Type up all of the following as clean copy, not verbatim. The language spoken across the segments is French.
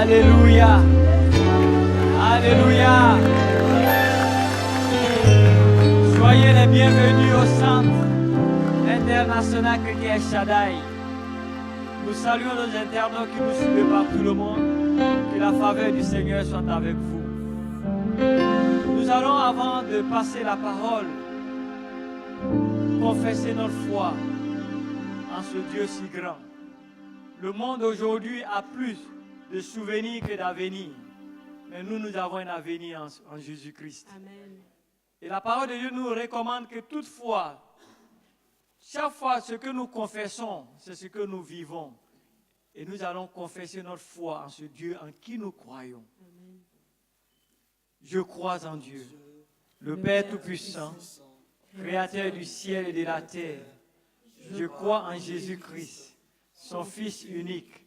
Alléluia. Alléluia. Soyez les bienvenus au Centre international chrétien Shaddai. Nous saluons nos internautes qui nous suivent partout le monde. Que la faveur du Seigneur soit avec vous. Nous allons, avant de passer la parole, confesser notre foi en ce Dieu si grand. Le monde aujourd'hui a plus de souvenirs que d'avenir. Mais nous avons un avenir en Jésus-Christ. Amen. Et la parole de Dieu nous recommande que toutefois, chaque fois ce que nous confessons, c'est ce que nous vivons. Et nous allons confesser notre foi en ce Dieu en qui nous croyons. Amen. Je crois en Dieu, le Père Tout-Puissant, Créateur du ciel et de la terre. Je crois en Jésus-Christ, son Fils unique,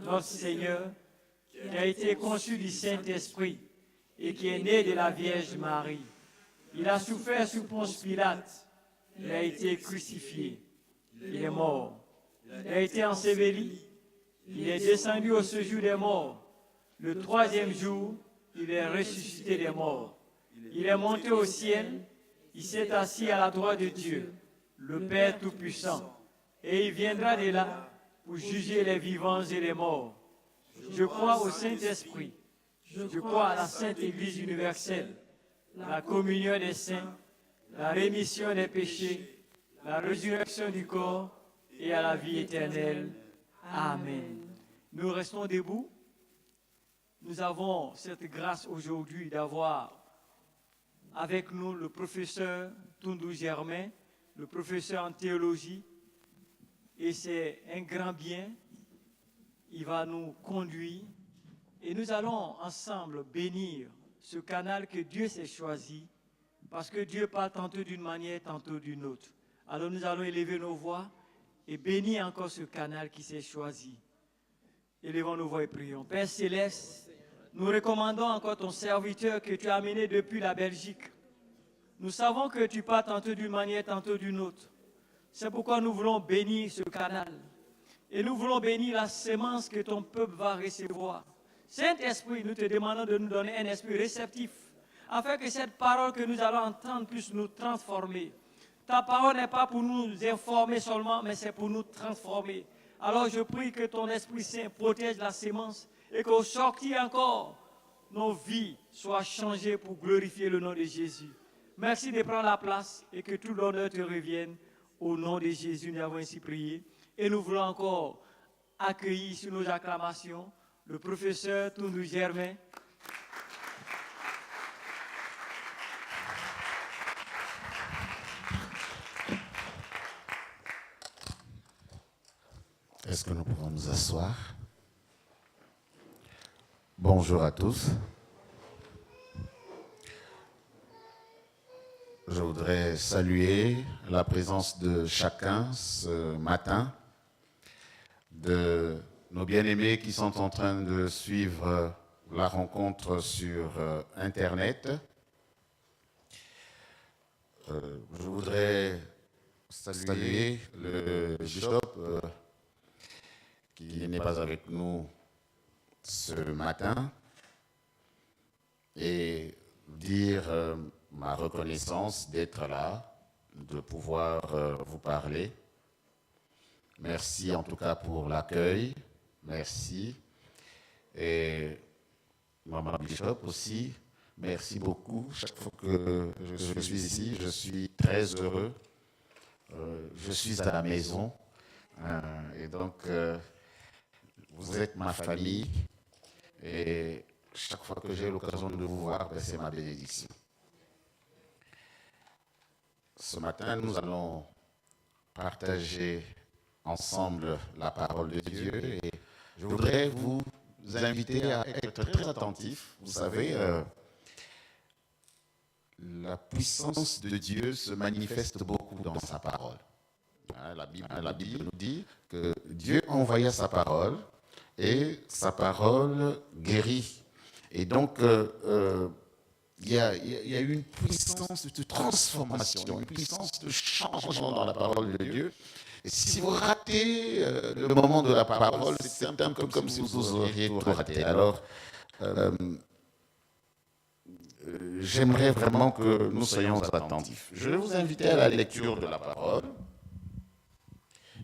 notre Seigneur, qui a été conçu du Saint-Esprit et qui est né de la Vierge Marie. Il a souffert sous Ponce Pilate. Il a été crucifié. Il est mort. Il a été enseveli. Il est descendu au séjour des morts. Le troisième jour, il est ressuscité des morts. Il est monté au ciel. Il s'est assis à la droite de Dieu, le Père Tout-Puissant. Et il viendra de là pour juger les vivants et les morts. Je crois au Saint-Esprit. Je crois à la Sainte Église universelle, la communion des saints, la rémission des péchés, la résurrection du corps et à la vie éternelle. Amen. Nous restons debout. Nous avons cette grâce aujourd'hui d'avoir avec nous le professeur Toundou Germain, le professeur en théologie. Et c'est un grand bien. Il va nous conduire et nous allons ensemble bénir ce canal que Dieu s'est choisi parce que Dieu parle tantôt d'une manière, tantôt d'une autre. Alors nous allons élever nos voix et bénir encore ce canal qui s'est choisi. Élevons nos voix et prions. Père Céleste, nous recommandons encore ton serviteur que tu as amené depuis la Belgique. Nous savons que tu parles tantôt d'une manière, tantôt d'une autre. C'est pourquoi nous voulons bénir ce canal. Et nous voulons bénir la sémence que ton peuple va recevoir. Saint-Esprit, nous te demandons de nous donner un esprit réceptif, afin que cette parole que nous allons entendre puisse nous transformer. Ta parole n'est pas pour nous informer seulement, mais c'est pour nous transformer. Alors je prie que ton Esprit Saint protège la sémence et qu'au sortir encore, nos vies soient changées pour glorifier le nom de Jésus. Merci de prendre la place et que tout l'honneur te revienne. Au nom de Jésus, nous avons ainsi prié. Et nous voulons encore accueillir sur nos acclamations le professeur Toundou Germain. Est-ce que nous pouvons nous asseoir? Bonjour à tous. Je voudrais saluer la présence de chacun ce matin, de nos bien-aimés qui sont en train de suivre la rencontre sur Internet. Je voudrais saluer le bishop qui n'est pas avec nous ce matin et dire ma reconnaissance d'être là, de pouvoir vous parler. Merci en tout cas pour l'accueil. Merci. Et Maman Bishop aussi, merci beaucoup. Chaque fois que je suis ici, je suis très heureux. Je suis à la maison. Et donc, vous êtes ma famille. Et chaque fois que j'ai l'occasion de vous voir, c'est ma bénédiction. Ce matin, nous allons partager ensemble la parole de Dieu et je voudrais vous inviter à être très attentifs. Vous savez, la puissance de Dieu se manifeste beaucoup dans sa parole. La Bible nous dit que Dieu envoya sa parole et sa parole guérit. Et donc, il y a une puissance de transformation, une puissance de changement dans la parole de Dieu Et si vous ratez le moment de la parole, c'est un peu comme si vous auriez tout raté. Alors, j'aimerais vraiment que nous soyons attentifs. Je vais vous inviter à la lecture de la parole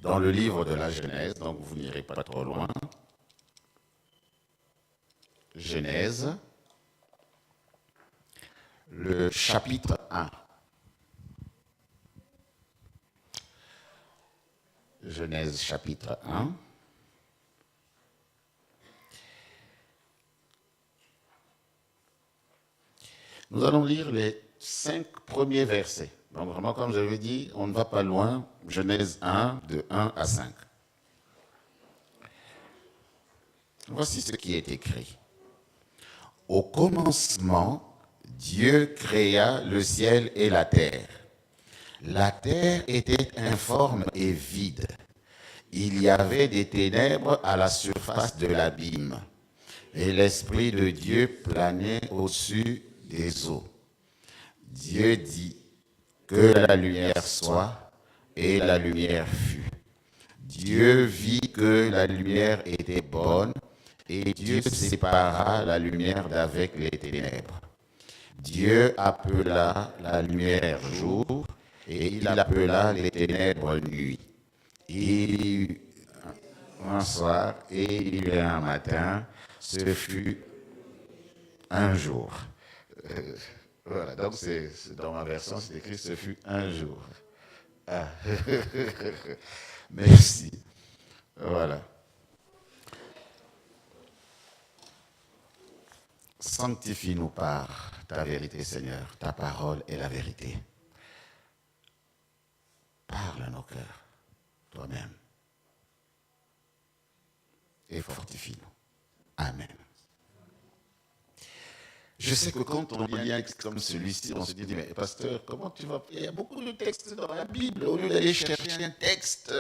dans le livre de la Genèse, donc vous n'irez pas trop loin. Genèse, le chapitre 1. Genèse chapitre 1. Nous allons lire les 5 premiers versets. Donc vraiment, comme j'avais dit, on ne va pas loin. Genèse 1, de 1 à 5. Voici ce qui est écrit. Au commencement, Dieu créa le ciel et la terre. La terre était informe et vide. Il y avait des ténèbres à la surface de l'abîme, et l'Esprit de Dieu planait au-dessus des eaux. Dieu dit que la lumière soit, et la lumière fut. Dieu vit que la lumière était bonne, et Dieu sépara la lumière d'avec les ténèbres. Dieu appela la lumière jour, et il appela les ténèbres nuit. Il y eut un soir et il y eut un matin, ce fut un jour. Voilà, donc dans ma version, c'est écrit ce fut un jour. Ah. Merci. Voilà. Sanctifie-nous par ta vérité, Seigneur. Ta parole est la vérité. Parle à nos cœurs, toi-même. Et fortifie-nous. Amen. Je sais que quand on lit un texte comme celui-ci, on se dit, mais pasteur, comment tu vas... Il y a beaucoup de textes dans la Bible. Au lieu d'aller chercher un texte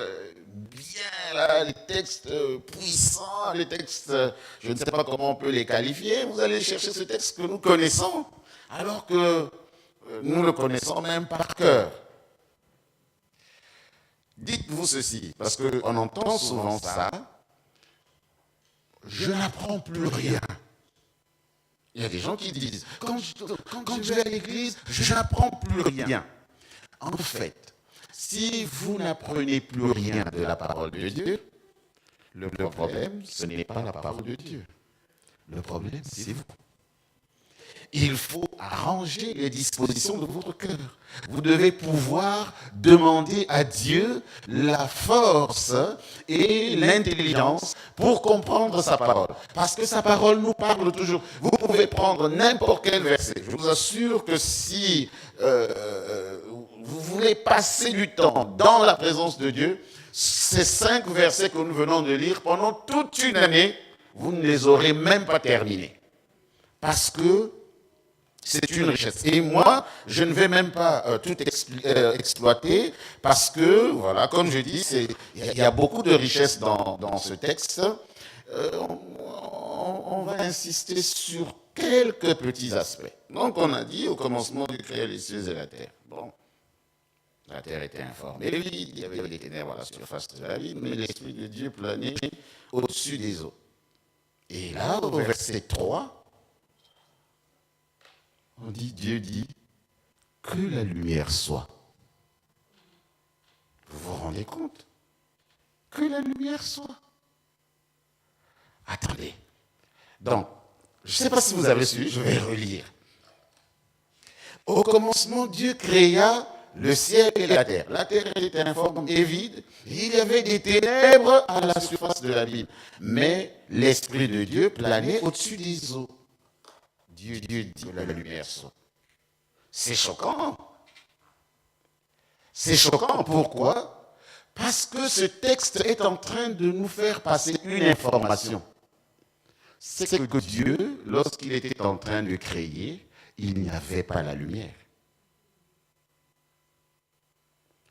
bien, là, les textes puissants, les textes, je ne sais pas comment on peut les qualifier, vous allez chercher ce texte que nous connaissons, alors que nous le connaissons même par cœur. Dites-vous ceci, parce qu'on entend souvent ça, je n'apprends plus rien. Il y a des gens qui disent, quand je vais à l'église, je n'apprends plus rien. En fait, si vous n'apprenez plus rien de la parole de Dieu, le problème, ce n'est pas la parole de Dieu. Le problème, c'est vous. Il faut arranger les dispositions de votre cœur. Vous devez pouvoir demander à Dieu la force et l'intelligence pour comprendre sa parole. Parce que sa parole nous parle toujours. Vous pouvez prendre n'importe quel verset. Je vous assure que si vous voulez passer du temps dans la présence de Dieu, ces 5 versets que nous venons de lire, pendant toute une année, vous ne les aurez même pas terminés. Parce que c'est une richesse. Et moi, je ne vais même pas tout exploiter parce que, voilà, comme je dis, il y a beaucoup de richesses dans ce texte. On va insister sur quelques petits aspects. Donc, on a dit au commencement, Dieu créa les cieux et la terre. Bon, la terre était informe et vide, il y avait des ténèbres à la surface de la vie, mais l'Esprit de Dieu planait au-dessus des eaux. Et là, au verset 3, on dit, Dieu dit que la lumière soit. Vous vous rendez compte? Que la lumière soit. Attendez. Donc, je ne sais pas si vous avez su, je vais relire. Au commencement, Dieu créa le ciel et la terre. La terre était informe et vide. Il y avait des ténèbres à la surface de l'abîme. Mais l'Esprit de Dieu planait au-dessus des eaux. Dieu dit que la lumière soit. C'est choquant. C'est choquant, pourquoi? Parce que ce texte est en train de nous faire passer une information. C'est que Dieu, lorsqu'il était en train de créer, il n'y avait pas la lumière.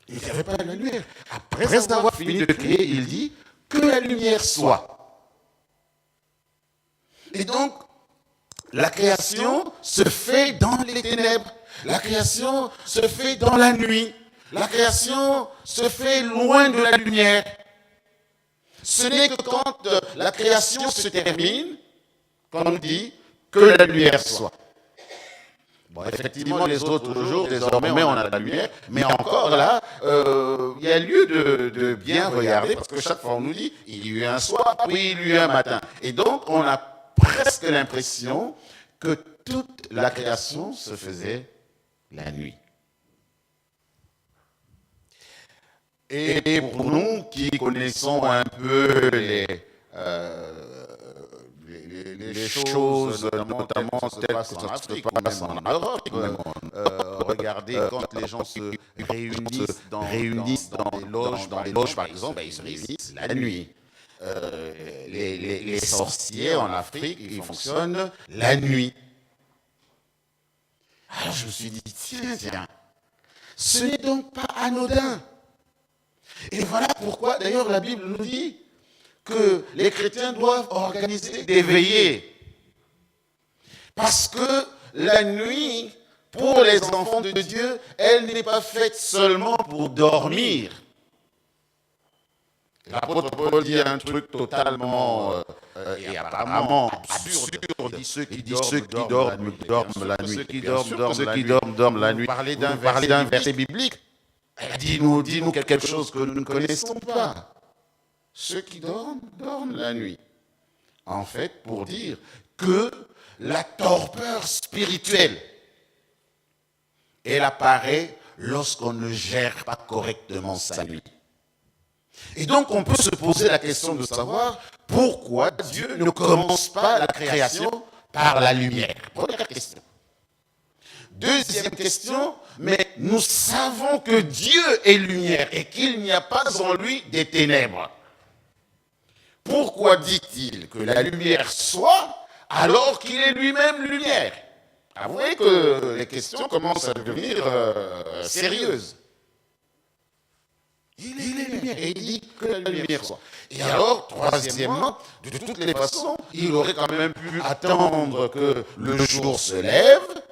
Il n'y avait pas la lumière. Après avoir fini de créer, il dit que la lumière soit. Et donc, la création se fait dans les ténèbres. La création se fait dans la nuit. la création se fait loin de la lumière. Ce n'est que quand la création se termine, qu'on nous dit que la lumière soit. Bon, effectivement, les autres jours, désormais, on a la lumière, mais encore là, il y a lieu de bien regarder, parce que chaque fois, on nous dit, il y a eu un soir, puis il y a eu un matin. Et donc, on a presque l'impression que toute la création se faisait la nuit. Et pour nous qui connaissons un peu les choses, notamment telles que ça se passe en Europe, regardez quand les gens se réunissent dans les loges, par exemple, ils se réunissent la nuit. Les sorciers en Afrique, ils fonctionnent la nuit. Alors je me suis dit, tiens, ce n'est donc pas anodin. Et voilà pourquoi, d'ailleurs, la Bible nous dit que les chrétiens doivent organiser des veillées. Parce que la nuit, pour les enfants de Dieu, elle n'est pas faite seulement pour dormir. L'apôtre Paul dit un truc totalement et apparemment absurde. Il dit ceux qui dorment la nuit. Ceux qui dorment la nuit. Parler d'un verset biblique. Dis-nous quelque chose que nous ne connaissons pas. Ceux qui dorment la nuit. En fait, pour dire que la torpeur spirituelle, elle apparaît lorsqu'on ne gère pas correctement sa nuit. Et donc, on peut se poser la question de savoir pourquoi Dieu ne commence pas la création par la lumière. Première question. Deuxième question, mais nous savons que Dieu est lumière et qu'il n'y a pas en lui des ténèbres. Pourquoi dit-il que la lumière soit alors qu'il est lui-même lumière? Avouez que les questions commencent à devenir sérieuses. Il est lumière et il dit que la lumière soit. Et alors, troisièmement, de toutes les façons, il aurait quand même pu attendre que le jour se lève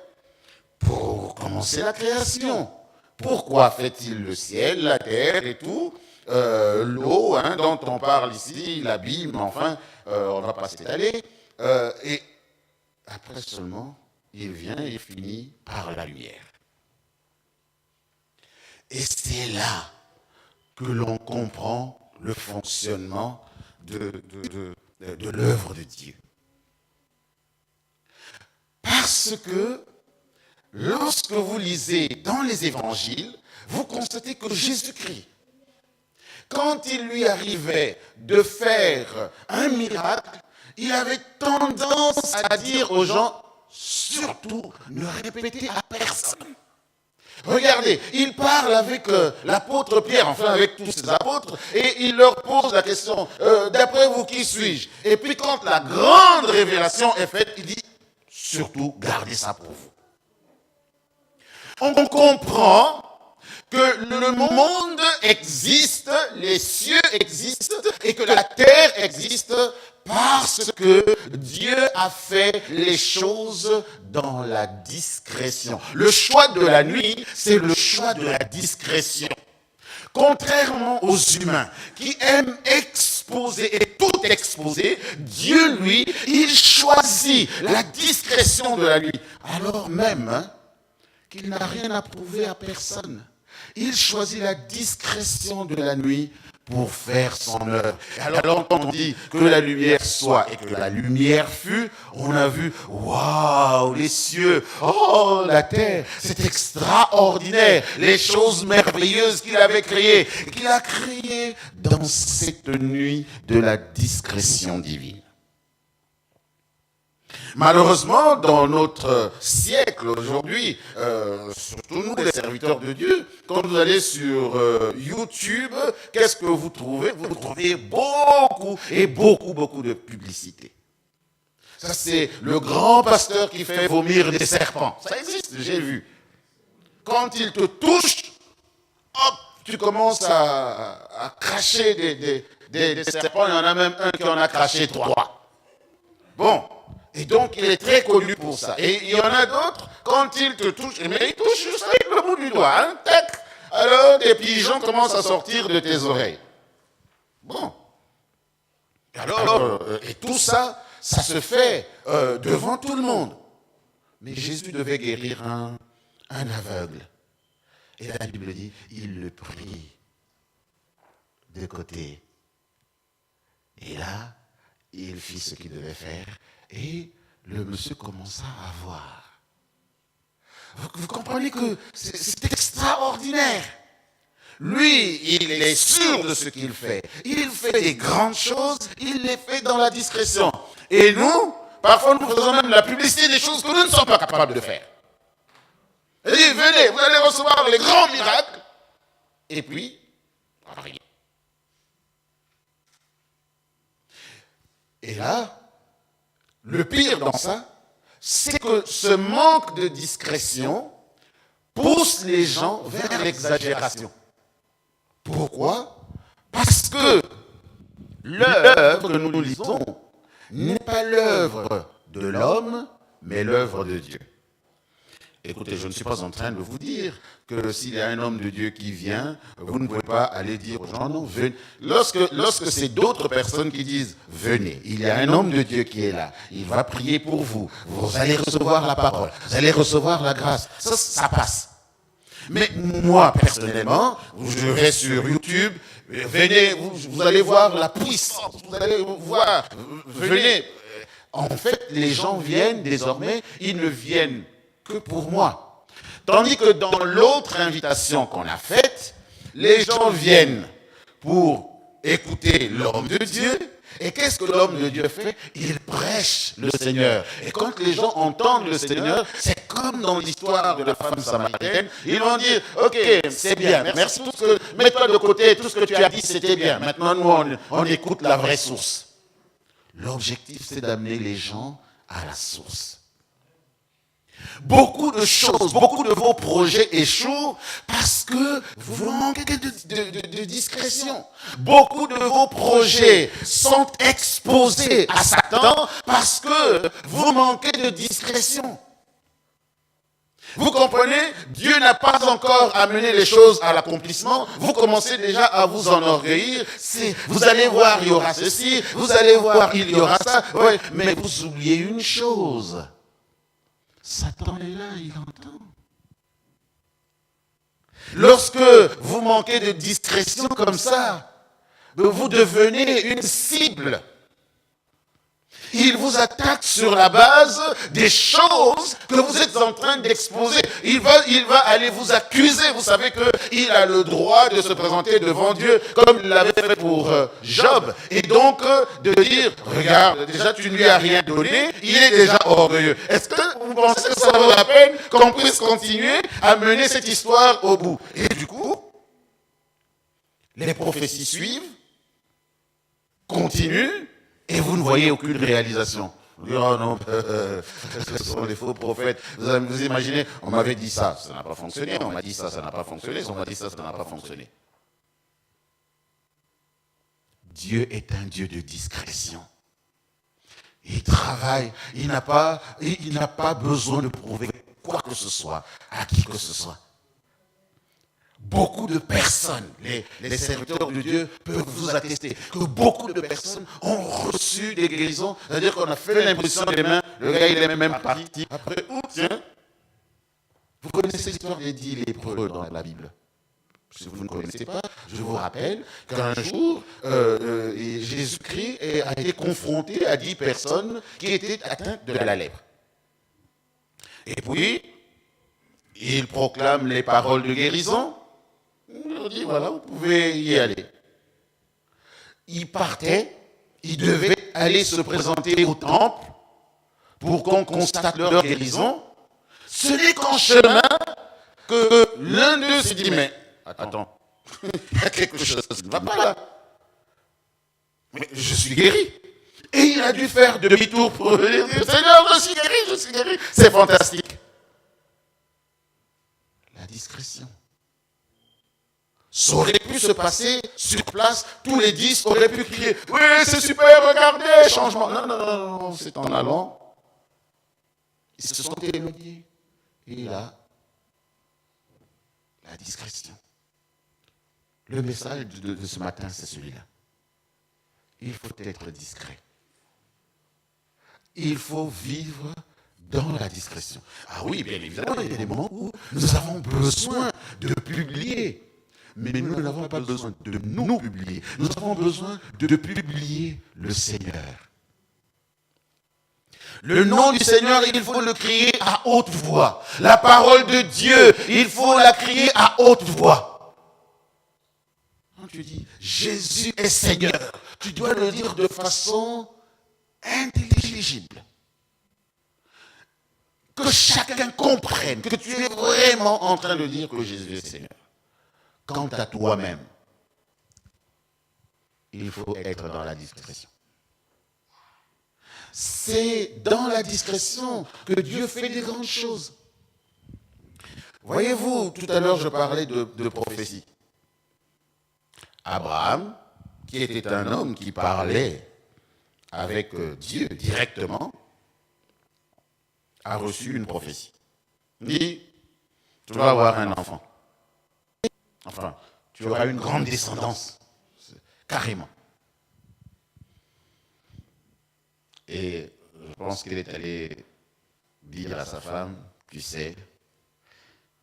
pour commencer la création. Pourquoi fait-il le ciel, la terre et tout, l'eau dont on parle ici, l'abîme, enfin, on ne va pas s'étaler. Et après seulement, il vient et finit par la lumière. Et c'est là que l'on comprend le fonctionnement de l'œuvre de Dieu. Parce que lorsque vous lisez dans les évangiles, vous constatez que Jésus-Christ, quand il lui arrivait de faire un miracle, il avait tendance à dire aux gens, surtout ne répétez à personne. Regardez, il parle avec l'apôtre Pierre, enfin avec tous ses apôtres, et il leur pose la question, d'après vous, qui suis-je? Et puis quand la grande révélation est faite, il dit, surtout gardez ça pour vous. On comprend que le monde existe, les cieux existent, et que la terre existe parce que Dieu a fait les choses dans la discrétion. Le choix de la nuit, c'est le choix de la discrétion. Contrairement aux humains qui aiment exposer et tout exposer, Dieu, lui, il choisit la discrétion de la nuit. Alors même qu'il n'a rien à prouver à personne. Il choisit la discrétion de la nuit pour faire son œuvre. Et alors quand on dit que la lumière soit et que la lumière fut, on a vu, waouh, les cieux, oh, la terre, c'est extraordinaire, les choses merveilleuses qu'il avait créées, qu'il a créées dans cette nuit de la discrétion divine. Malheureusement, dans notre siècle aujourd'hui, surtout nous les serviteurs de Dieu, quand vous allez sur YouTube, qu'est-ce que vous trouvez? Vous trouvez beaucoup de publicité. Ça, c'est le grand pasteur qui fait vomir des serpents. Ça existe, j'ai vu. Quand il te touche, hop, tu commences à cracher des serpents. Il y en a même un qui en a craché 3. Bon. Et donc, il est très connu pour ça. Et il y en a d'autres, quand il te touche, mais il touche juste avec le bout du doigt, tac, alors des pigeons commencent à sortir de tes oreilles. Bon. Alors, et tout ça, ça se fait devant tout le monde. Mais Jésus devait guérir un aveugle. Et la Bible dit, il le prit de côté. Et là, il fit ce qu'il devait faire. Et le monsieur commença à voir. Vous comprenez que c'est extraordinaire. Lui, il est sûr de ce qu'il fait. Il fait des grandes choses, il les fait dans la discrétion. Et nous, parfois nous faisons même la publicité des choses que nous ne sommes pas capables de faire. Il dit, venez, vous allez recevoir les grands miracles. Et puis, rien. Et là, le pire dans ça, c'est que ce manque de discrétion pousse les gens vers l'exagération. Pourquoi? Parce que l'œuvre que nous lisons n'est pas l'œuvre de l'homme, mais l'œuvre de Dieu. Écoutez, je ne suis pas en train de vous dire que s'il y a un homme de Dieu qui vient, vous ne pouvez pas aller dire aux gens, non, venez. Lorsque c'est d'autres personnes qui disent, venez, il y a un homme de Dieu qui est là, il va prier pour vous, vous allez recevoir la parole, vous allez recevoir la grâce, ça passe. Mais moi, personnellement, je vais sur YouTube, venez, vous allez voir la puissance, vous allez voir, venez. En fait, les gens viennent désormais, ils ne viennent que pour moi. Tandis que dans l'autre invitation qu'on a faite, les gens viennent pour écouter l'homme de Dieu. Et qu'est-ce que l'homme de Dieu fait? Il prêche le Seigneur. Et quand les gens entendent le Seigneur, c'est comme dans l'histoire de la femme samaritaine. Ils vont dire, ok, c'est bien, merci, mets-toi de côté, tout ce que tu as dit, c'était bien. Maintenant, nous, on écoute la vraie source. L'objectif, c'est d'amener les gens à la source. Beaucoup de choses, beaucoup de vos projets échouent parce que vous manquez de discrétion. Beaucoup de vos projets sont exposés à Satan parce que vous manquez de discrétion. Vous comprenez? Dieu n'a pas encore amené les choses à l'accomplissement. Vous commencez déjà à vous enorgueillir. Vous allez voir, il y aura ceci. Vous allez voir, il y aura ça. Ouais, mais vous oubliez une chose. Satan est là, il entend. Lorsque vous manquez de discrétion comme ça, vous devenez une cible. Il vous attaque sur la base des choses que vous êtes en train d'exposer. Il va aller vous accuser. Vous savez qu'il a le droit de se présenter devant Dieu comme il l'avait fait pour Job. Et donc de dire, regarde, déjà tu ne lui as rien donné, il est déjà orgueilleux. Est-ce que vous pensez que ça vaut la peine qu'on puisse continuer à mener cette histoire au bout? Et du coup, les prophéties suivent, continuent, et vous ne voyez aucune réalisation. Vous dites, oh non, ce sont des faux prophètes. Vous imaginez, on m'avait dit ça, ça n'a pas fonctionné. On m'a dit ça, ça n'a pas fonctionné. On m'a dit ça, ça n'a pas fonctionné. Dieu est un Dieu de discrétion. Il travaille, il n'a pas besoin de prouver quoi que ce soit à qui que ce soit. Beaucoup de personnes, les serviteurs de Dieu peuvent vous attester que beaucoup de personnes ont reçu des guérisons. C'est-à-dire qu'on a fait l'impression des mains, le gars il est même parti. Après, tiens, vous connaissez l'histoire des 10 lépreux dans la Bible. Si vous ne connaissez pas, je vous rappelle qu'un jour, Jésus-Christ a été confronté à 10 personnes qui étaient atteintes de la lèpre. Et puis, il proclame les paroles de guérison. Il leur dit, voilà, vous pouvez y aller. Ils partaient, ils devaient aller se présenter au temple pour qu'on constate leur guérison. Ce n'est qu'en chemin que l'un d'eux s'est dit, mais attends, il y a quelque chose qui ne va pas là. Mais je suis guéri. Et il a dû faire demi-tour pour dire, Seigneur, je suis guéri. C'est fantastique. La discrétion. Ça aurait pu se passer sur place, tous les 10 auraient pu crier, oui, c'est super, regardez, changement. Non, c'est en allant. Ils se sont éloignés. Et là, la discrétion. Le message de ce matin, c'est celui-là. Il faut être discret. Il faut vivre dans la discrétion. Ah oui, bien évidemment, il y a des moments où nous avons besoin de publier. Mais nous n'avons pas besoin de nous publier. Nous avons besoin de publier le Seigneur. Le nom du Seigneur, il faut le crier à haute voix. La parole de Dieu, il faut la crier à haute voix. Quand tu dis Jésus est Seigneur, tu dois le dire de façon intelligible. Que chacun comprenne que tu es vraiment en train de dire que Jésus est Seigneur. Quant à toi-même, il faut être dans la discrétion. C'est dans la discrétion que Dieu fait des grandes choses. Voyez-vous, tout à l'heure je parlais de prophétie. Abraham, qui était un homme qui parlait avec Dieu directement, a reçu une prophétie. Il dit, tu vas avoir un enfant. Enfin, tu auras une grande descendance, carrément. Et je pense qu'il est allé dire à sa femme, tu sais,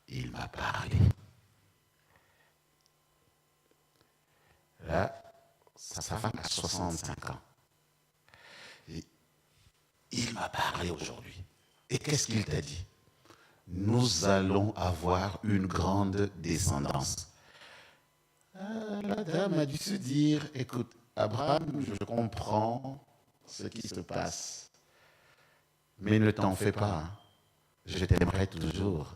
il m'a parlé. Là, sa femme a 65 ans. Et il m'a parlé aujourd'hui. Et qu'est-ce qu'il t'a dit? Nous allons avoir une grande descendance. La dame a dû se dire, écoute, Abraham, je comprends ce qui se passe, mais ne t'en fais pas, hein. Je t'aimerai toujours,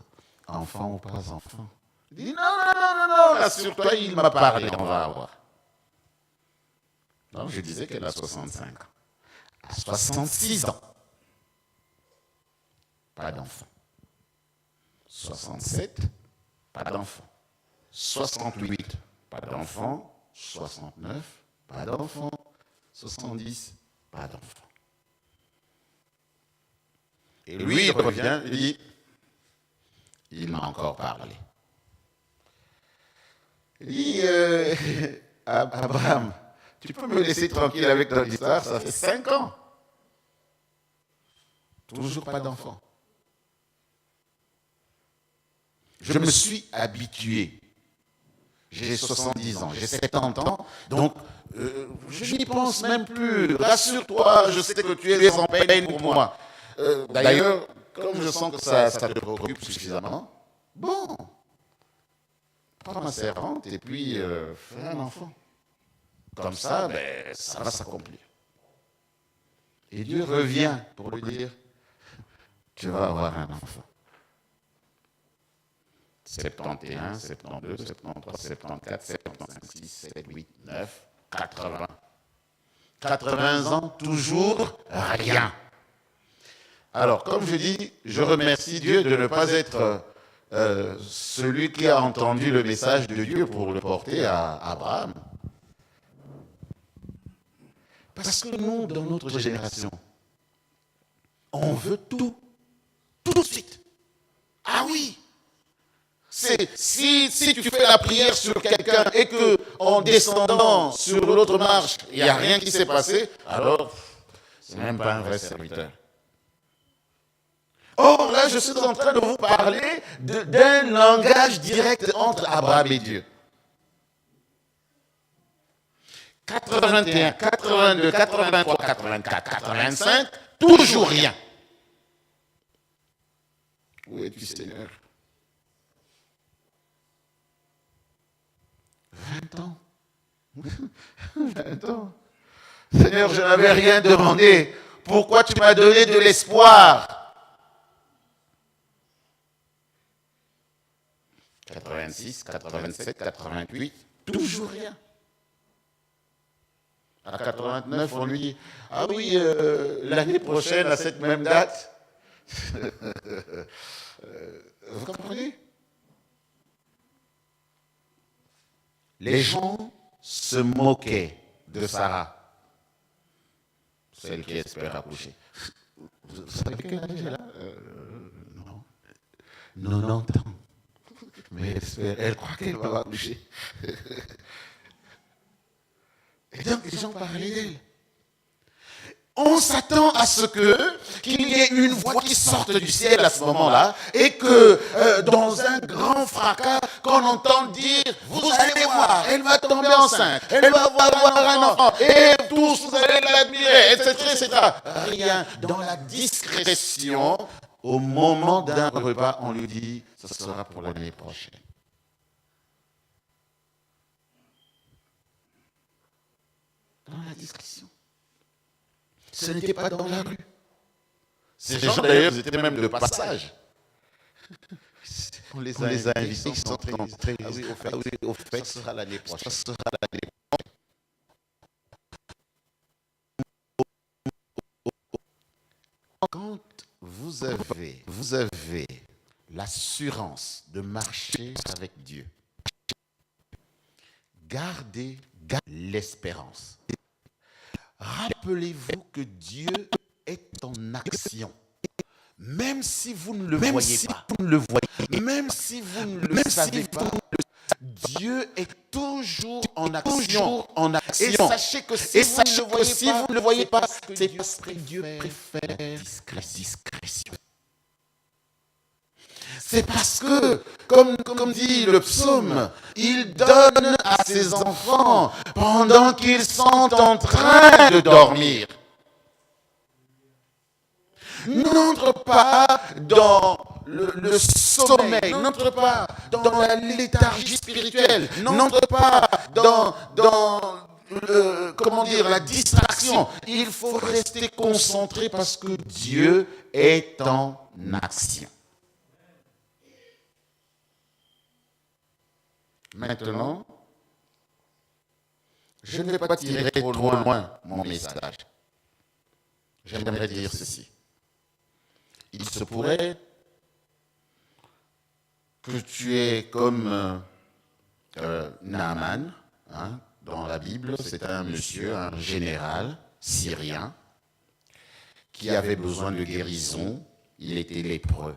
enfant ou pas enfant. Il dit, non, rassure-toi, il m'a parlé, on va voir. Donc je disais qu'elle a 65 ans. À 66 ans, pas d'enfant. 67, pas d'enfant. 68, pas d'enfant. 69, pas d'enfant. 70, pas d'enfant. Et lui, il revient, il dit, il m'a encore parlé. Il dit, Abraham, tu peux me laisser tranquille avec ton histoire, ça fait 5 ans. Toujours pas d'enfant. Je me suis habitué. J'ai 70 ans, j'ai 70 ans, donc je n'y pense même plus. Rassure-toi, je sais que tu es en peine pour moi. D'ailleurs, comme je sens que ça te préoccupe suffisamment, bon, prends ma servante et puis fais un enfant. Comme ça, ça va s'accomplir. Et Dieu revient pour lui dire, tu vas avoir un enfant. 71, 72, 73, 74, 75, 76, 7, 8, 9, 80. 80 ans, toujours rien. Alors, comme je dis, je remercie Dieu de ne pas être celui qui a entendu le message de Dieu pour le porter à Abraham. Parce que nous, dans notre génération, on veut tout de suite. Ah oui! Si tu fais la prière sur quelqu'un et qu'en descendant sur l'autre marche, il n'y a rien qui s'est passé, alors c'est même pas un vrai serviteur. Or, là, je suis en train de vous parler d'un langage direct entre Abraham et Dieu. 81, 82, 83, 84, 85, toujours rien. Où es-tu, Seigneur? 20 ans. 20 ans. Seigneur, je n'avais rien demandé. Pourquoi tu m'as donné de l'espoir? 86, 87, 88, toujours rien. À 89, on lui dit, ah oui, l'année prochaine, à cette même date. Vous comprenez? Les gens se moquaient de Sarah, celle qui espère accoucher. Vous savez quel âge elle a? Non. 90 ans. Mais elle croit qu'elle va accoucher. Et donc, les gens parlaient d'elle. On s'attend à ce qu'il y ait une voix qui sorte du ciel à ce moment-là et que dans un grand fracas, qu'on entende dire « Vous allez voir, elle va tomber enceinte, elle va avoir un enfant et tous vous allez l'admirer, etc., etc. » Rien. Dans la discrétion, au moment d'un repas, on lui dit « Ce sera pour l'année prochaine. » Dans la discrétion. Ce n'était pas dans la rue. Ces gens, d'ailleurs, ils étaient même de passage. On les a invités, ils sont très... Ah oui, au fait, ce sera l'année prochaine. Ce sera l'année prochaine. Quand vous avez l'assurance de marcher avec Dieu, gardez l'espérance. Rappelez-vous que Dieu est en action. Même si vous ne le voyez pas, même si vous ne le savez pas, Dieu est toujours en action. Et sachez que si vous ne le voyez pas, c'est parce que Dieu préfère la discrétion. C'est parce que, comme dit le psaume, il donne à ses enfants pendant qu'ils sont en train de dormir. N'entre pas dans le sommeil, n'entre pas dans la léthargie spirituelle, n'entre pas dans la distraction. Il faut rester concentré parce que Dieu est en action. Maintenant, je ne vais pas tirer trop loin mon message. J'aimerais dire ceci. Il se pourrait que tu es comme Naaman, dans la Bible, c'est un monsieur, un général syrien, qui avait besoin de guérison, il était lépreux.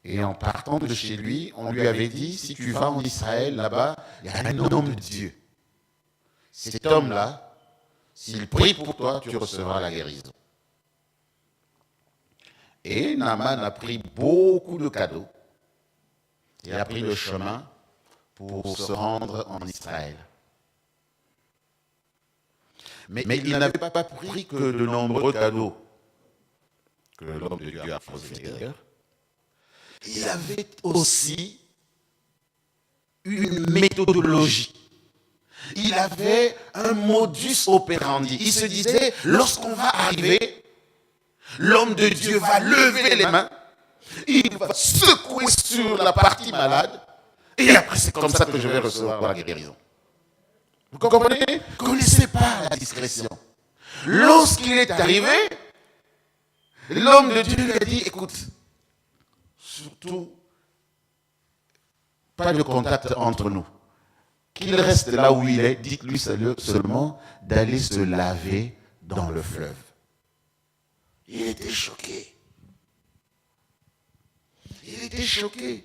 Et en partant de chez lui, on lui avait dit, si tu vas en Israël, là-bas, il y a un homme de Dieu. Cet homme-là, s'il prie pour toi, tu recevras la guérison. Et Naaman a pris beaucoup de cadeaux. Il a pris le chemin pour se rendre en Israël. Mais il n'avait pas pris que de nombreux cadeaux que l'homme de Dieu a posés d'ailleurs. Il avait aussi une méthodologie. Il avait un modus operandi. Il se disait, lorsqu'on va arriver, l'homme de Dieu va lever les mains, il va secouer sur la partie malade, et après c'est comme ça que je vais recevoir la guérison. Vous comprenez? Vous ne connaissez pas la discrétion. Lorsqu'il est arrivé, l'homme de Dieu lui a dit, écoute, surtout, pas de contact entre nous. Qu'il reste là où il est, dites-lui seulement d'aller se laver dans le fleuve. Il était choqué. Il était choqué.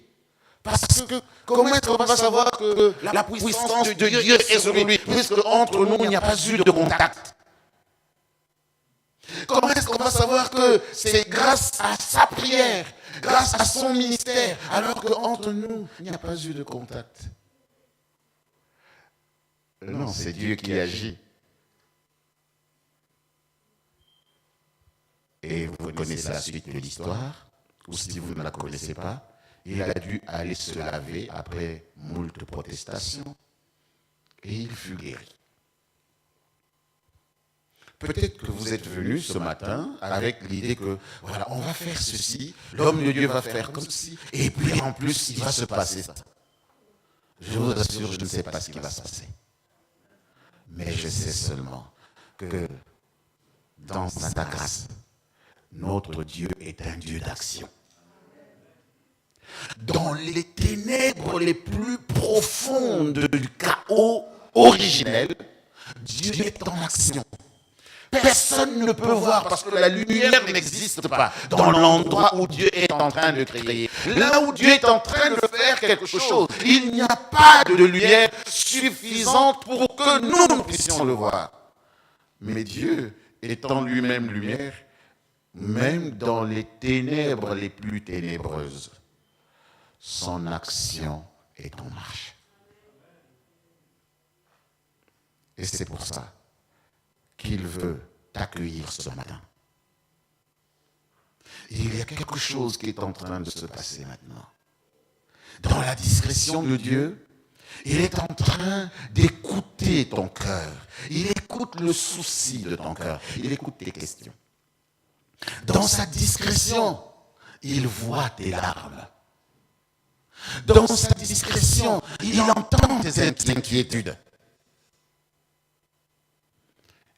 Parce que comment est-ce qu'on va savoir que la puissance de Dieu est sur lui, puisque entre nous, il n'y a pas eu de contact? Comment est-ce qu'on va savoir que c'est grâce à sa prière, grâce à son ministère, alors qu'entre nous, il n'y a pas eu de contact? Non, c'est Dieu qui agit. Et vous connaissez la suite de l'histoire, ou si vous ne la connaissez pas, il a dû aller se laver après moult protestations, et il fut guéri. Peut-être que vous êtes venu ce matin avec l'idée que, voilà, on va faire ceci, l'homme de Dieu va faire comme ceci, et puis en plus, il va se passer ça. Je vous assure, je ne sais pas ce qui va se passer. Mais je sais seulement que dans sa grâce, notre Dieu est un Dieu d'action. Dans les ténèbres les plus profondes du chaos originel, Dieu est en action. Personne ne peut voir parce que la lumière n'existe pas dans l'endroit où Dieu est en train de créer. Là où Dieu est en train de faire quelque chose, il n'y a pas de lumière suffisante pour que nous puissions le voir. Mais Dieu, étant lui-même lumière, même dans les ténèbres les plus ténébreuses, son action est en marche. Et c'est pour ça qu'il veut t'accueillir ce matin. Il y a quelque chose qui est en train de se passer maintenant. Dans la discrétion de Dieu, il est en train d'écouter ton cœur. Il écoute le souci de ton cœur. Il écoute tes questions. Dans sa discrétion, il voit tes larmes. Dans sa discrétion, il entend tes inquiétudes.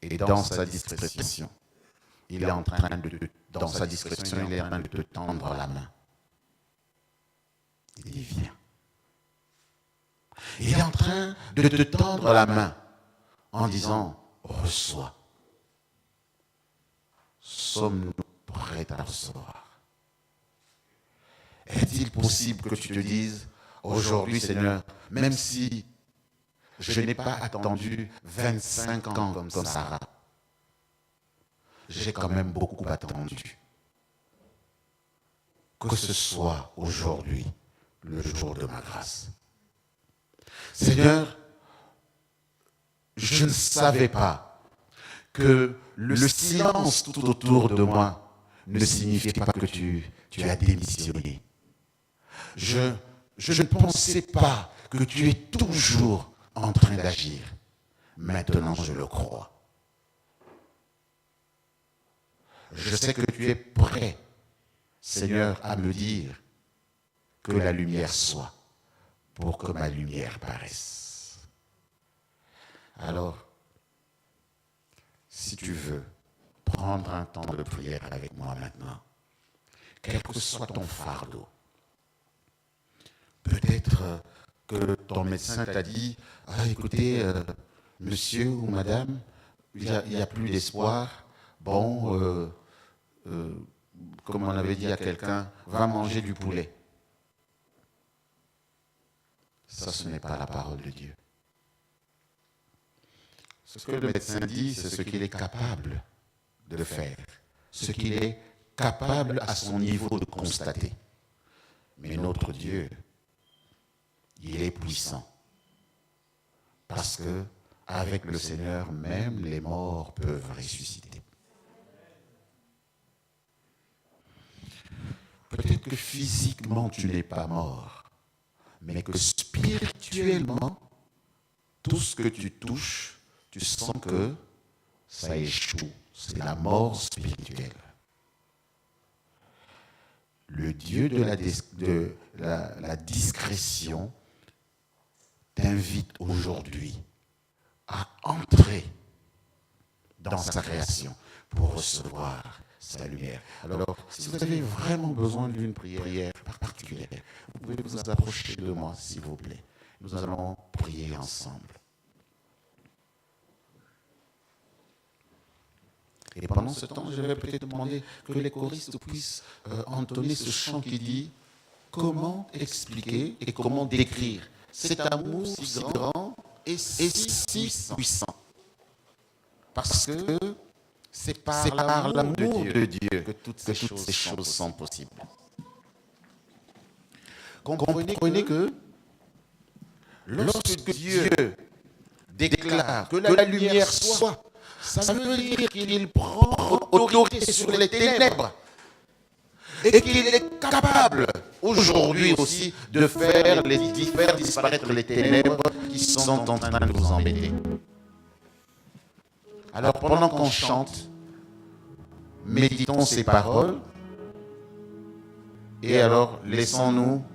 Et dans sa discrétion, il est en train de te tendre la main. Il dit, viens. Il est en train de te tendre la main en disant, reçois. Sommes-nous prêts à recevoir? Est-il possible que tu te dises, aujourd'hui Seigneur, même si je n'ai pas attendu 25 ans comme Sarah, j'ai quand même beaucoup attendu. Que ce soit aujourd'hui le jour de ma grâce. Seigneur, je ne savais pas que le silence tout autour de moi ne signifiait pas que tu as démissionné. Je ne pensais pas que tu es toujours en train d'agir. Maintenant, je le crois. Je sais que tu es prêt, Seigneur, à me dire que la lumière soit pour que ma lumière paraisse. Alors, si tu veux prendre un temps de prière avec moi maintenant, quel que soit ton fardeau, peut-être que ton médecin t'a dit, écoutez, monsieur ou madame, il n'y a plus d'espoir. Bon, comme on avait dit à quelqu'un, va manger du poulet. Ça, ce n'est pas la parole de Dieu. Ce que le médecin dit, c'est ce qu'il est capable de faire, ce qu'il est capable à son niveau de constater. Mais notre Dieu, il est puissant. Parce que, avec le Seigneur, même les morts peuvent ressusciter. Peut-être que physiquement, tu n'es pas mort, mais que spirituellement, tout ce que tu touches, tu sens que ça échoue. C'est la mort spirituelle. Le Dieu de la discrétion t'invite aujourd'hui à entrer dans sa création pour recevoir sa lumière. Alors, si vous avez vraiment besoin d'une prière particulière, vous pouvez vous approcher de moi, s'il vous plaît. Nous allons prier ensemble. Et pendant ce temps, je vais peut-être demander que les choristes puissent entonner ce chant qui dit « Comment expliquer et comment décrire cet amour si grand et si puissant ?» Parce que c'est par l'amour de Dieu que toutes ces choses sont possibles. Comprenez que lorsque Dieu déclare que la lumière soit, ça veut dire qu'il prend autorité sur les ténèbres et qu'il est capable aujourd'hui aussi de faire disparaître les ténèbres qui sont en train de vous embêter. Alors pendant qu'on chante, méditons ces paroles et alors laissons-nous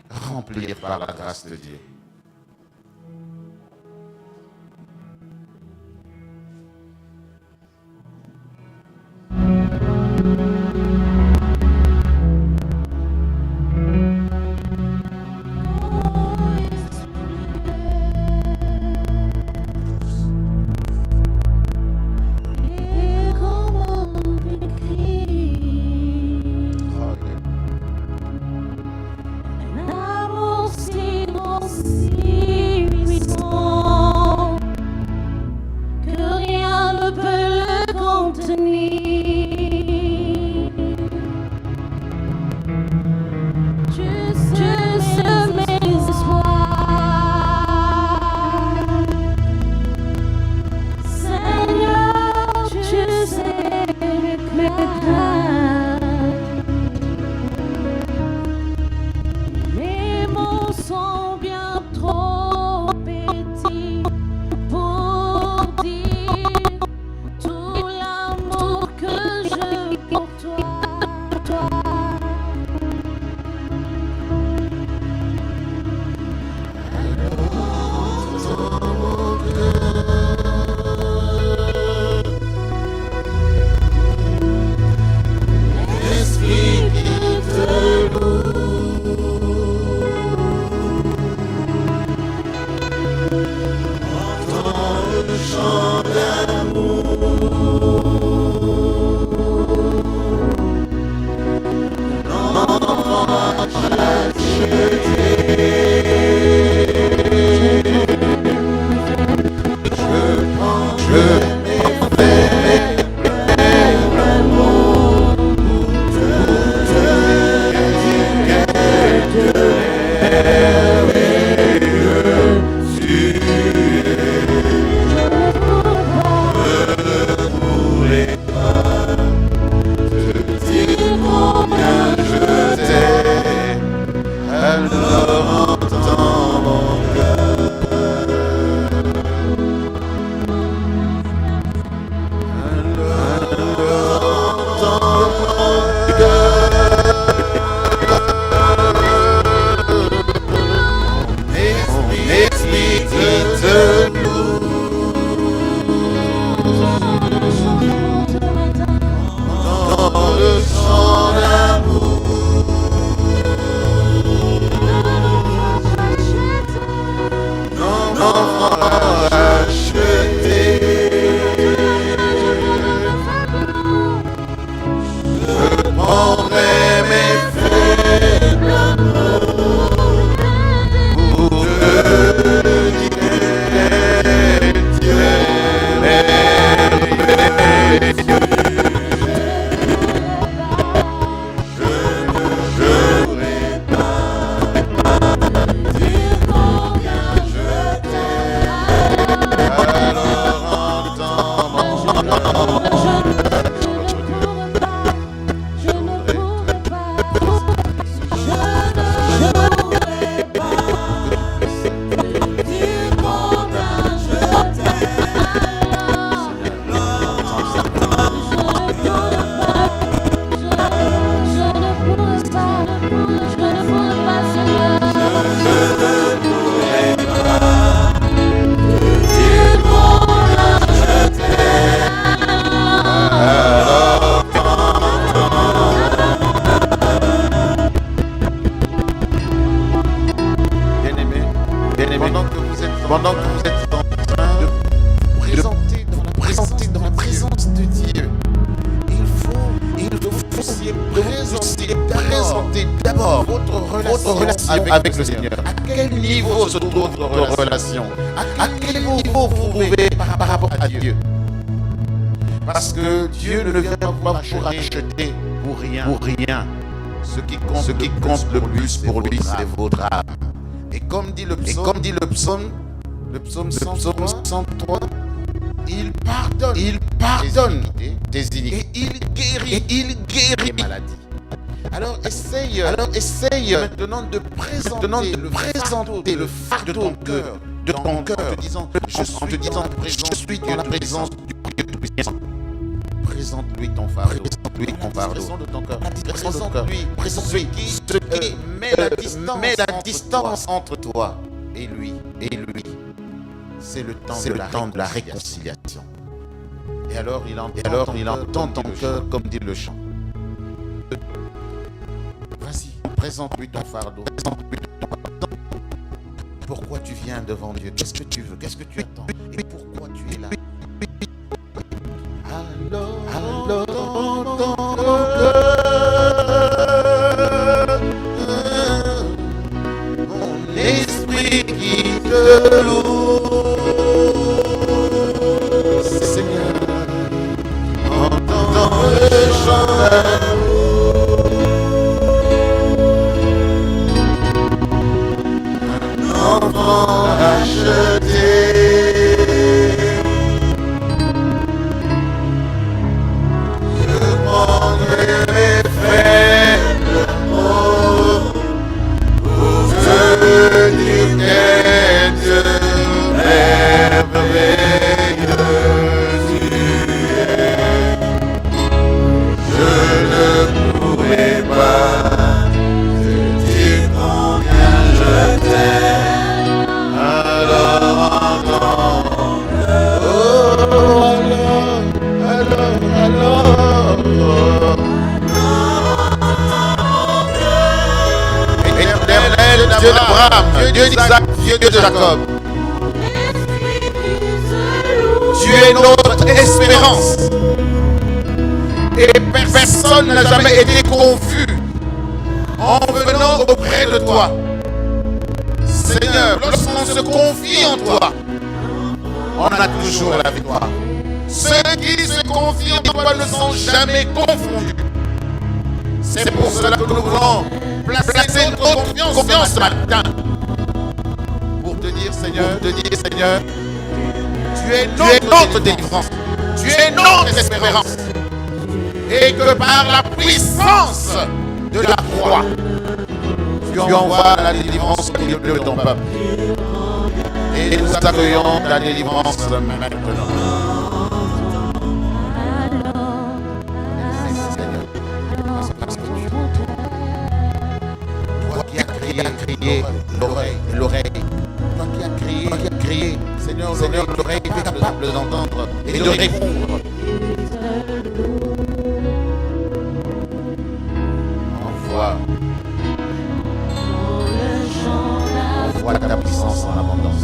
remplir par la grâce de Dieu. Les mots sont bien trop petits pour dire tout l'amour que je pour toi. L'esprit qui te loue, entend le chant d'amour, l'enfant racheté. Je m'ai fait plein mot pour te dire que Dieu est merveilleux. Tu ne pourrais pas te dire combien je t'aime, alors entends mon cœur. Pendant que vous êtes en train de présenter dans la présence de Dieu, il faut présenter d'abord votre relation avec le Seigneur. À quel niveau se trouve votre relation? À quel niveau vous trouvez par rapport à Dieu? Parce que Dieu ne vient pas pour acheter pour rien. Ce qui compte le plus pour lui, c'est votre âme. Et comme dit le psaume 103, il pardonne tes iniquités et il guérit les maladies. Alors essaye maintenant de présenter le fardeau de ton cœur, en te disant, je suis dans la présence du Dieu Tout-Puissant. Présente-lui ton fardeau. Présente-lui de ton cœur. Présente-lui ce qui met la distance entre toi et lui. C'est le temps de la réconciliation. Et alors il entend ton cœur comme dit le chant. Vas-y, présente-lui ton fardeau. Pourquoi tu viens devant Dieu? Qu'est-ce que tu veux? Qu'est-ce que tu attends? Et pourquoi tu es là? Alors ton cœur, mon esprit qui te loue, Seigneur, entends le chant d'amour, un enfant racheté. Oh Éternel Dieu d'Abraham, Dieu d'Isaac, Dieu de Jacob. Tu es notre espérance. Et personne n'a jamais été confus en venant auprès de toi. Seigneur, lorsqu'on se confie en toi, on a toujours la victoire. Ceux qui se confient en toi ne sont jamais confondus. C'est pour cela que nous voulons placer notre confiance ce matin. Pour te dire, Seigneur, tu es notre délivrance. Tu es notre espérance. Et que par la puissance de la croix, tu envoies la délivrance au milieu de ton peuple. Et nous accueillons ta délivrance maintenant. Parce que toi qui as créé l'oreille, toi qui as créé, Seigneur, l'oreille est capable d'entendre et de répondre. Envoie ta puissance en abondance.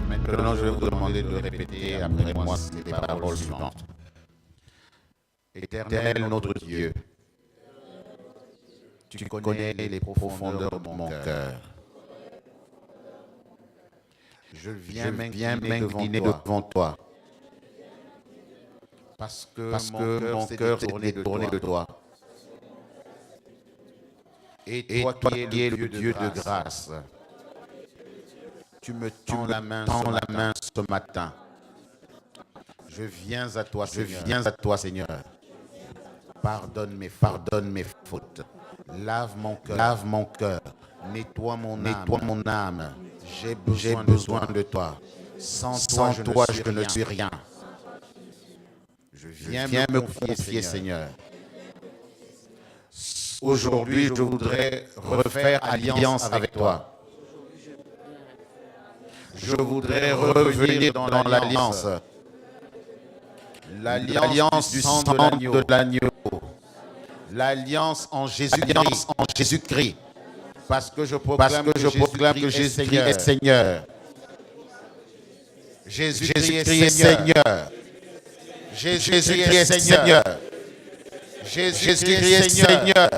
Maintenant, je vais vous demander de répéter après moi les paroles suivantes. Éternel notre Dieu, tu connais les profondeurs de mon cœur. Je viens m'incliner devant toi. Parce que mon cœur s'est détourné de toi. Et toi qui es le Dieu de grâce, tu me tends la main ce matin. Je viens à toi, Seigneur. Pardonne mes fautes. Lave mon cœur. Nettoie mon âme. J'ai besoin de toi. Sans toi, je ne suis rien. Je viens me confier, Seigneur. Aujourd'hui, je voudrais refaire alliance avec toi. Je voudrais revenir dans l'alliance. L'alliance du sang de l'agneau. L'alliance en Jésus-Christ. Parce que je proclame que Jésus-Christ est Seigneur. Jésus-Christ est Seigneur. Jésus-Christ est Seigneur. Jésus-Christ est Seigneur.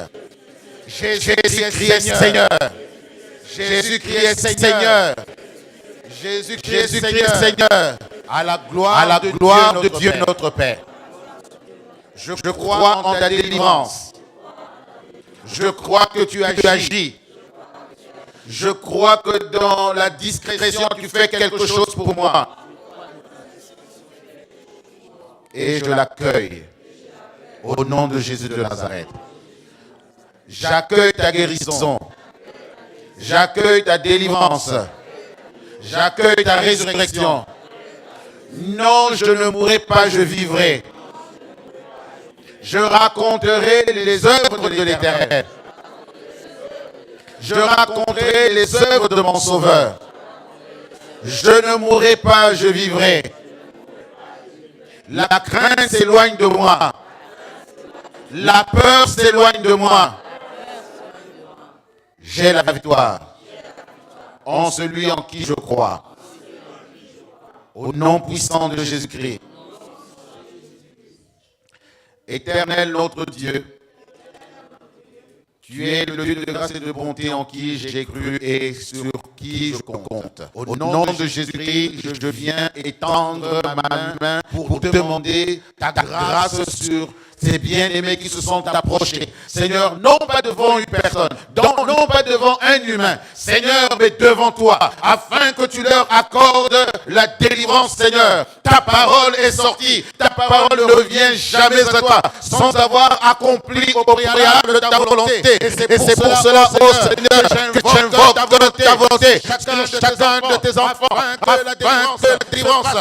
Jésus-Christ est Seigneur. Jésus-Christ est Seigneur. Jésus-Christ est Seigneur. À la gloire de Dieu notre Père. Je crois en ta délivrance. Je crois que tu agis. Je crois que dans la discrétion, tu fais quelque chose pour moi. Et je l'accueille. Au nom de Jésus de Nazareth. J'accueille ta guérison. J'accueille ta délivrance. J'accueille ta résurrection. Non, je ne mourrai pas, je vivrai. Je raconterai les œuvres de l'Éternel. Je raconterai les œuvres de mon Sauveur. Je ne mourrai pas, je vivrai. La crainte s'éloigne de moi. La peur s'éloigne de moi. J'ai la victoire en celui en qui je crois. Au nom puissant de Jésus-Christ. Éternel notre Dieu, tu es le Dieu de grâce et de bonté en qui j'ai cru et sur qui je compte. Au nom de Jésus-Christ, je viens étendre ma main pour te demander ta grâce sur tes bien-aimés qui se sont approchés, Seigneur, non pas devant une personne, non pas devant un humain, Seigneur, mais devant toi, afin que tu leur accordes la délivrance, Seigneur. Ta parole est sortie, ta parole ne revient jamais à toi sans avoir accompli au préalable ta volonté. Et c'est pour cela, oh Seigneur, que tu invoques ta volonté sur chacun de tes enfants, afin que la délivrance se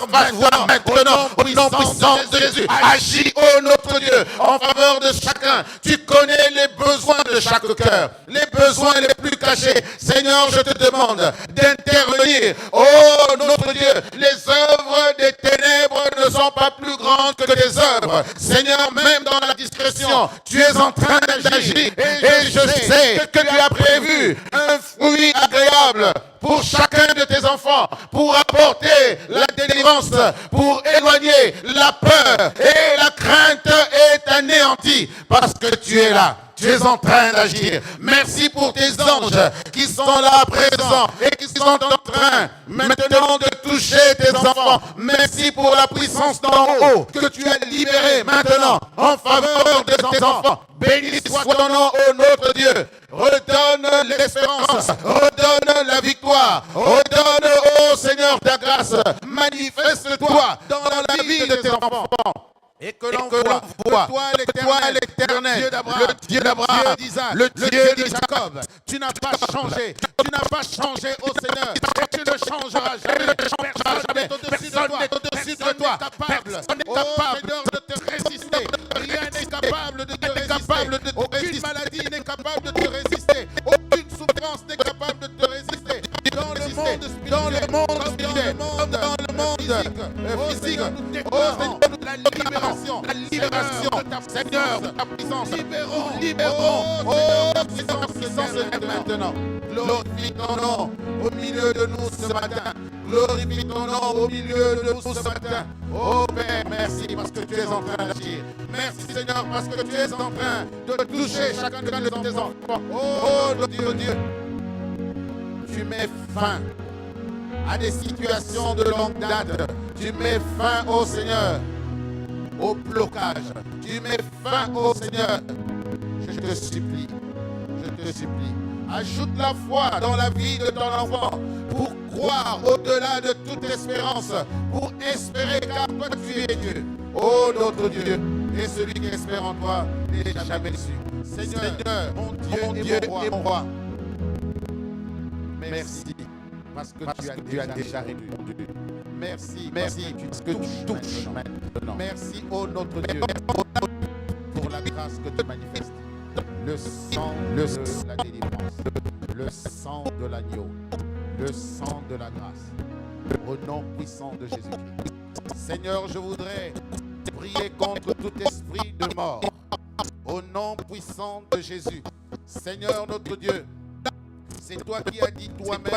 fasse voir maintenant au nom puissant de Jésus. Agis, ô notre Dieu, en faveur de chacun. Tu connais les besoins de chaque cœur, les besoins les plus cachés. Seigneur, je te demande d'intervenir. Oh notre Dieu, les œuvres des ténèbres ne sont pas plus grandes que tes œuvres. Seigneur, même dans la discrétion, tu es en train d'agir. Et je sais que tu as prévu un fruit agréable pour chacun de tes enfants, pour apporter la délivrance, pour éloigner la peur, et la crainte est anéantie parce que tu es là. Tu es en train d'agir. Merci pour tes anges qui sont là présents et qui sont en train maintenant de toucher tes enfants. Merci pour la puissance d'en haut que tu as libérée maintenant en faveur de tes enfants. Béni soit ton nom, ô notre Dieu. Redonne l'espérance, redonne la victoire, redonne, ô Seigneur, ta grâce. Manifeste-toi dans la vie de tes enfants. Et que l'on voit toi l'Éternel, le Dieu d'Abraham, le Dieu de Jacob. Tu n'as pas changé, ô Seigneur, et tu ne changeras jamais. Personne n'est au-dessus de toi. Personne n'est capable de te résister. Rien n'est capable de te résister. Aucune maladie n'est capable de te résister. Aucune souffrance n'est capable de te résister. Dans le monde spirituel, dans le monde physique, oh Seigneur, la libération, Seigneur, ta puissance, libérons, oh puissance maintenant. Glorifie ton nom au milieu de nous ce matin. Glorifie ton nom au milieu de nous ce matin. Oh Père, merci parce que tu es en train d'agir. Merci Seigneur parce que tu es en train de toucher chacun de tes enfants. Oh notre Dieu, tu mets fin à des situations de longue date. Tu mets fin, ô Seigneur, au blocage. Tu mets fin, ô Seigneur. Je te supplie. Ajoute la foi dans la vie de ton enfant pour croire au-delà de toute espérance, pour espérer car toi tu es Dieu. Ô notre Dieu, et celui qui espère en toi n'est jamais déçu. Seigneur, mon Dieu et mon roi, merci parce que tu as déjà répondu. Merci parce que tu touches maintenant. Merci, ô notre Dieu, pour la grâce que tu manifestes. Le sang de la délivrance, le sang de l'agneau, le sang de la grâce, au nom puissant de Jésus-Christ. Seigneur, je voudrais prier contre tout esprit de mort, au nom puissant de Jésus. Seigneur notre Dieu, c'est toi qui as dit toi-même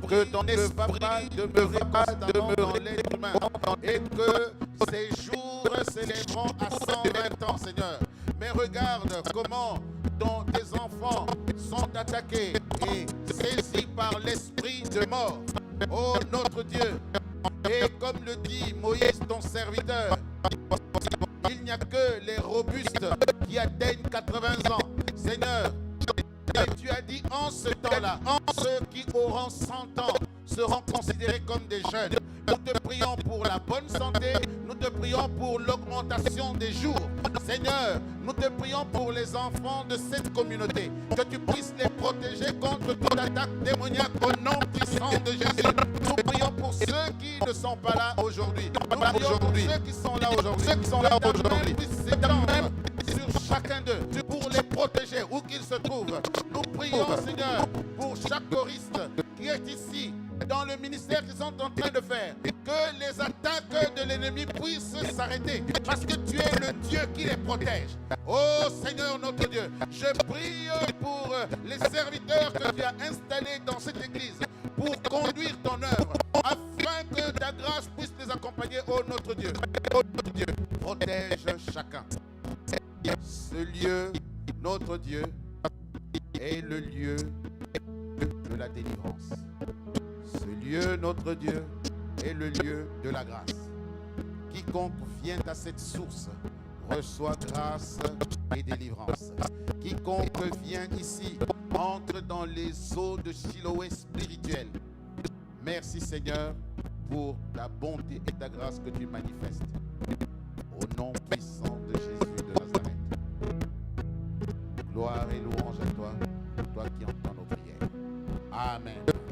que ton esprit demeurera dans l'être humain et que ces jours s'élèveront à 120 ans, Seigneur. Mais regarde comment tes enfants sont attaqués et saisis par l'esprit de mort. Oh notre Dieu, et comme le dit Moïse ton serviteur, il n'y a que les robustes qui atteignent 80 ans. Seigneur, et tu as dit en ce temps-là, ceux qui auront 100 ans seront considérés comme des jeunes. Nous te prions pour la bonne santé, nous te prions pour l'augmentation des jours. Seigneur, nous te prions pour les enfants de cette communauté, que tu puisses les protéger contre toute attaque démoniaque au nom puissant de Jésus. Nous prions pour ceux qui ne sont pas là aujourd'hui. Nous prions pour ceux qui sont là aujourd'hui. Que ta main puisse s'étendre sur chacun d'eux pour les protéger où qu'ils se trouvent. Nous prions, Seigneur, pour chaque choriste qui est ici, dans le ministère qu'ils sont en train de faire, que les attaques de l'ennemi puissent s'arrêter, parce que tu es le Dieu qui les protège. Oh Seigneur notre Dieu, je prie pour les serviteurs que tu as installés dans cette église pour conduire ton œuvre, afin que ta grâce puisse les accompagner. Oh notre Dieu, protège chacun. Ce lieu, notre Dieu, est le lieu de la délivrance. Ce lieu, notre Dieu, est le lieu de la grâce. quiconque vient à cette source reçoit grâce et délivrance. Quiconque vient ici entre dans les eaux de Chiloé spirituel. Merci Seigneur pour ta bonté et ta grâce que tu manifestes. Au nom puissant de Jésus de Nazareth. Gloire et louange à toi, toi qui entends nos prières. Amen.